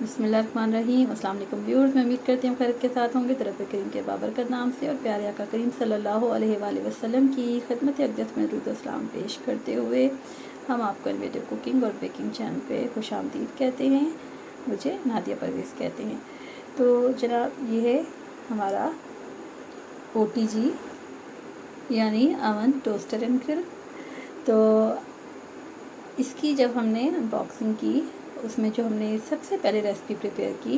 बिस्मिल्लाहिर्रहमानिर्रहीम। अस्सलाम वालेकुम व्यूअर्स, मैं उम्मीद करती हूँ खैर के साथ होंगे। तरफ करीम के बाबरकत नाम से और प्यारे आका करीम सल्लल्लाहु अलैहि वसल्लम की खिदमत अक़दस में दुरूद सलाम पेश करते हुए हम आपको वीडियो कुकिंग और बेकिंग चैनल पे खुशामदीद कहते हैं। मुझे नादिया परवेज़ कहते हैं। तो जनाब, ये है हमारा OTG यानी अवन टोस्टर एंड ग्रिल। तो इसकी जब हमने अनबॉक्सिंग की, उसमें जो हमने सबसे पहले रेसिपी प्रिपेयर की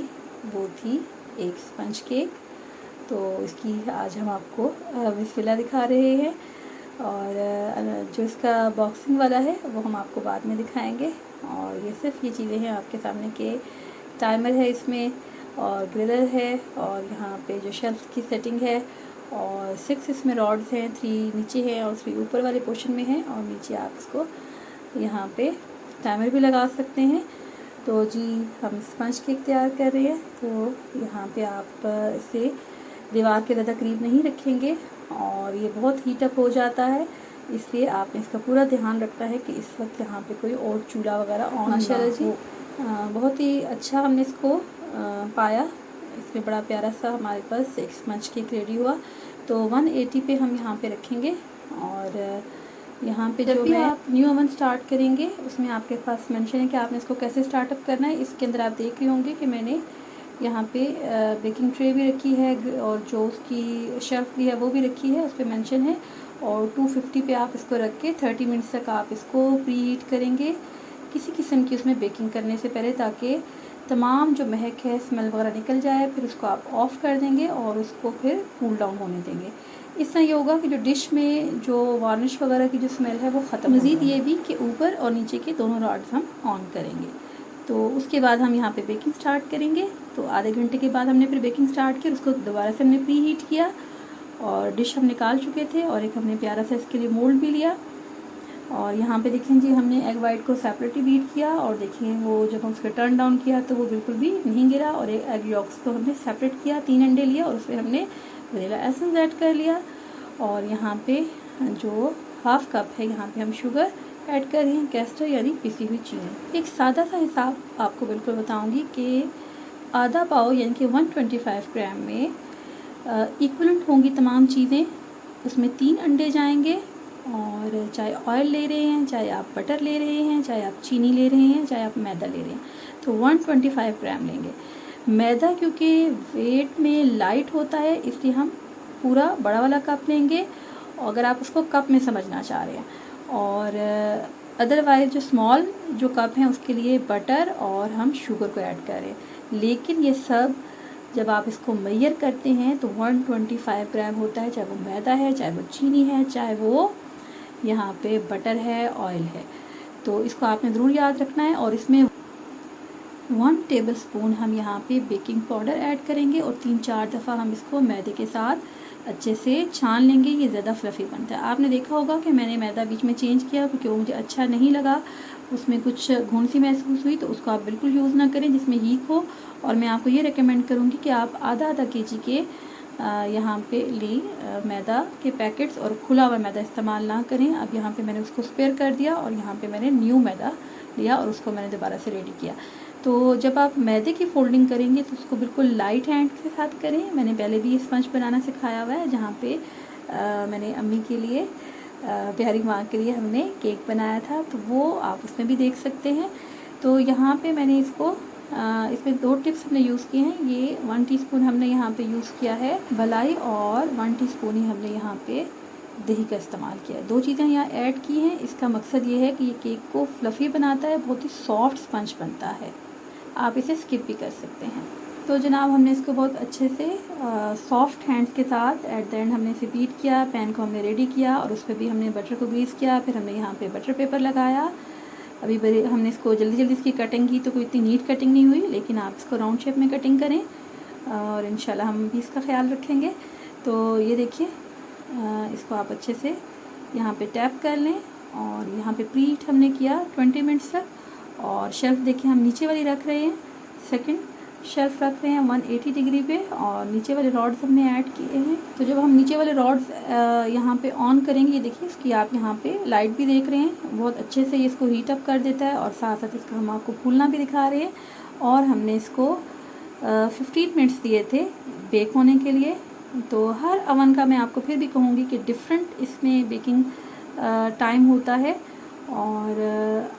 वो थी एक स्पंज केक। तो इसकी आज हम आपको बिस्मिल्लाह दिखा रहे हैं, और जो इसका बॉक्सिंग वाला है वो हम आपको बाद में दिखाएंगे। और ये सिर्फ ये चीज़ें हैं आपके सामने के टाइमर है इसमें, और ग्रिलर है, और यहाँ पे जो शेल्फ की सेटिंग है, और 6 इसमें रॉड्स हैं, 3 नीचे हैं और 3 ऊपर वाले पोर्शन में हैं, और नीचे आप इसको यहाँ पे टाइमर भी लगा सकते हैं। तो जी, हम स्पंज केक तैयार कर रहे हैं। तो यहाँ पे आप इसे दीवार के ज़्यादा करीब नहीं रखेंगे, और ये बहुत हीट अप हो जाता है, इसलिए आपने इसका पूरा ध्यान रखना है कि इस वक्त यहाँ पे कोई और चूल्हा वगैरह ऑन ना हो। बहुत ही अच्छा हमने इसको पाया। इसमें बड़ा प्यारा सा हमारे पास एक स्पंज केक रेडी हुआ। तो 180 पे हम यहाँ पे रखेंगे। और यहाँ पे जब भी आप न्यू ओवन स्टार्ट करेंगे उसमें आपके पास मेंशन है कि आपने इसको कैसे स्टार्टअप करना है। इसके अंदर आप देख रहे होंगे कि मैंने यहाँ पे बेकिंग ट्रे भी रखी है, और जो उसकी शेल्फ भी है वो भी रखी है, उस पर मेंशन है। और 250 पे आप इसको रख के 30 मिनट्स तक आप इसको प्री हीट करेंगे किसी किस्म की उसमें बेकिंग करने से पहले, ताकि तमाम जो महक है, स्मेल वगैरह निकल जाए। फिर उसको आप ऑफ़ कर देंगे और उसको फिर कूल डाउन होने देंगे। इससे ये होगा कि जो डिश में जो वार्निश वगैरह की जो स्मेल है वो ख़त्म। मज़ीद ये भी कि ऊपर और नीचे के दोनों रॉड्स हम ऑन करेंगे। तो उसके बाद हम यहाँ पे बेकिंग स्टार्ट करेंगे। तो आधे घंटे के बाद हमने फिर बेकिंग स्टार्ट किया, उसको दोबारा से हमने प्री हीट किया, और डिश हम निकाल चुके थे, और एक हमने प्यारा सा इसके लिए मोल्ड भी लिया। और यहाँ पे देखें जी, हमने एग वाइट को सेपरेटली बीट किया, और देखिए वो जब हम उसको टर्न डाउन किया तो वो बिल्कुल भी नहीं गिरा। और एक एग यॉक्स को हमने सेपरेट किया, 3 अंडे लिए, और उसमें हमने वनीला एसेंस ऐड कर लिया। और यहाँ पे जो हाफ़ कप है, यहाँ पे हम शुगर ऐड कर रहे हैं, कैस्टर यानी पिसी हुई चीनी। एक सादा सा हिसाब आपको बिल्कुल बताऊंगी कि आधा पाव यानी कि 125 ग्राम में इक्वलेंट होंगी तमाम चीज़ें। उसमें 3 अंडे जाएंगे, और चाहे ऑयल ले रहे हैं, चाहे आप बटर ले रहे हैं, चाहे आप चीनी ले रहे हैं, चाहे आप मैदा ले रहे हैं, तो 125 ग्राम लेंगे। मैदा क्योंकि वेट में लाइट होता है, इसलिए हम पूरा बड़ा वाला कप लेंगे, अगर आप उसको कप में समझना चाह रहे हैं। और अदरवाइज़ जो स्मॉल जो कप हैं उसके लिए बटर और हम शुगर को ऐड कर रहे हैं। लेकिन ये सब जब आप इसको मेजर करते हैं तो 125 ग्राम होता है, चाहे वो मैदा है, चाहे वो चीनी है, चाहे वो यहाँ पे बटर है, ऑयल है। तो इसको आपने ज़रूर याद रखना है। और इसमें 1 टेबलस्पून हम यहाँ पे बेकिंग पाउडर ऐड करेंगे, और 3-4 दफ़ा हम इसको मैदे के साथ अच्छे से छान लेंगे। ये ज़्यादा फ्लफ़ी बनता है। आपने देखा होगा कि मैंने मैदा बीच में चेंज किया क्योंकि वो मुझे अच्छा नहीं लगा, उसमें कुछ घुन सी महसूस हुई। तो उसको आप बिल्कुल यूज़ ना करें जिसमें हीक हो। और मैं आपको ये रेकमेंड करूँगी कि आप आधा kg के यहाँ पे ली मैदा के पैकेट्स, और खुला हुआ मैदा इस्तेमाल ना करें। अब यहाँ पे मैंने उसको स्पेयर कर दिया, और यहाँ पे मैंने न्यू मैदा लिया और उसको मैंने दोबारा से रेडी किया। तो जब आप मैदे की फोल्डिंग करेंगे तो उसको बिल्कुल लाइट हैंड के साथ करें। मैंने पहले भी स्पंज बनाना सिखाया हुआ है, जहाँ पे मैंने अम्मी के लिए, प्यारी माँ के लिए हमने केक बनाया था, तो वो आप उसमें भी देख सकते हैं। तो यहाँ पे मैंने इसको इसमें 2 टिप्स हमने यूज़ किए हैं। ये 1 टीस्पून हमने यहाँ पे यूज़ किया है मलाई, और 1 टीस्पून ही हमने यहाँ पे दही का इस्तेमाल किया है। 2 चीज़ें यहाँ ऐड की हैं। इसका मकसद ये है कि ये केक को फ्लफ़ी बनाता है, बहुत ही सॉफ्ट स्पंज बनता है। आप इसे स्किप भी कर सकते हैं। तो जनाब, हमने इसको बहुत अच्छे से सॉफ्ट हैंड्स के साथ एट द एंड हमने इसे बीट किया। पैन को हमने रेडी किया, और उस पर भी हमने बटर को ग्रीस किया। फिर हमने यहाँ पे बटर पेपर लगाया। अभी हमने इसको जल्दी इसकी कटिंग की, तो कोई इतनी नीट कटिंग नहीं हुई, लेकिन आप इसको राउंड शेप में कटिंग करें, और इंशाल्लाह हम भी इसका ख्याल रखेंगे। तो ये देखिए, इसको आप अच्छे से यहाँ पे टैप कर लें, और यहाँ पे प्री हीट हमने किया 20 मिनट्स तक। और शेल्फ देखिए हम नीचे वाली रख रहे हैं, सेकंड शेल्फ रख रहे हैं 180 डिग्री पे, और नीचे वाले रॉड्स हमने ऐड किए हैं। तो जब हम नीचे वाले रॉड्स यहाँ पे ऑन करेंगे, ये देखिए इसकी आप यहाँ पे लाइट भी देख रहे हैं, बहुत अच्छे से ये इसको हीट अप कर देता है, और साथ साथ इसका हम आपको फूलना भी दिखा रहे हैं। और हमने इसको 15 मिनट्स दिए थे बेक होने के लिए। तो हर अवन का मैं आपको फिर भी कहूँगी कि डिफरेंट इसमें बेकिंग टाइम होता है और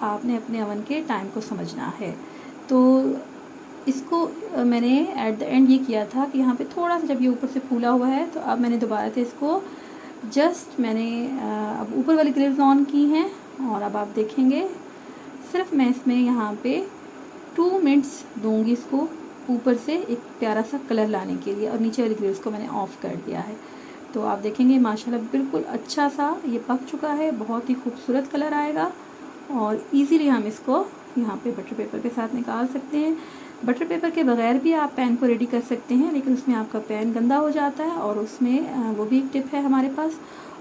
आपने अपने अवन के टाइम को समझना है। तो इसको मैंने एट द एंड ये किया था कि यहाँ पे थोड़ा सा जब ये ऊपर से फूला हुआ है तो अब मैंने दोबारा से इसको जस्ट मैंने अब ऊपर वाली ग्रिल्स ऑन की हैं और अब आप देखेंगे सिर्फ मैं इसमें यहाँ पे 2 मिनट्स दूंगी इसको ऊपर से एक प्यारा सा कलर लाने के लिए, और नीचे वाली ग्रिल्स को मैंने ऑफ़ कर दिया है। तो आप देखेंगे माशाल्लाह बिल्कुल अच्छा सा ये पक चुका है, बहुत ही खूबसूरत कलर आएगा और इजीली हम इसको यहाँ पे बटर पेपर के साथ निकाल सकते हैं। बटर पेपर के बगैर भी आप पैन को रेडी कर सकते हैं, लेकिन उसमें आपका पैन गंदा हो जाता है और उसमें वो भी एक टिप है हमारे पास।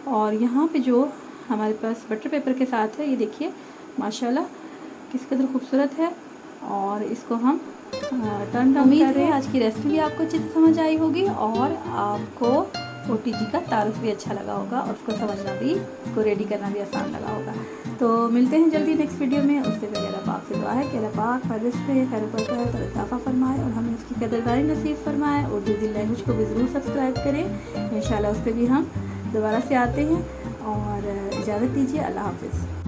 और यहाँ पे जो हमारे पास बटर पेपर के साथ है, ये देखिए माशाल्लाह किस कदर खूबसूरत है। और इसको हम टर्न डाउन कर रहे हैं। आज की रेसिपी भी आपको अच्छे से समझ आई होगी और आपको OTG का तारुफ भी अच्छा लगा होगा और उसको समझना भी, उसको रेडी करना भी आसान लगा होगा। तो मिलते हैं जल्दी नेक्स्ट वीडियो में। उससे पहले अल्लाह पाक से दुआ है कि अल्लाह पाक हर रिस्क पे खैर बरकत है और इजाफा फरमाए और हमें उसकी कदरदारी नसीब फरमाए। उर्दू दी लैंग्वेज को भी ज़रूर सब्सक्राइब करें, इंशाल्लाह उस पर भी हम दोबारा से आते हैं। और इजाज़त दीजिए, अल्लाह हाफ़िज़।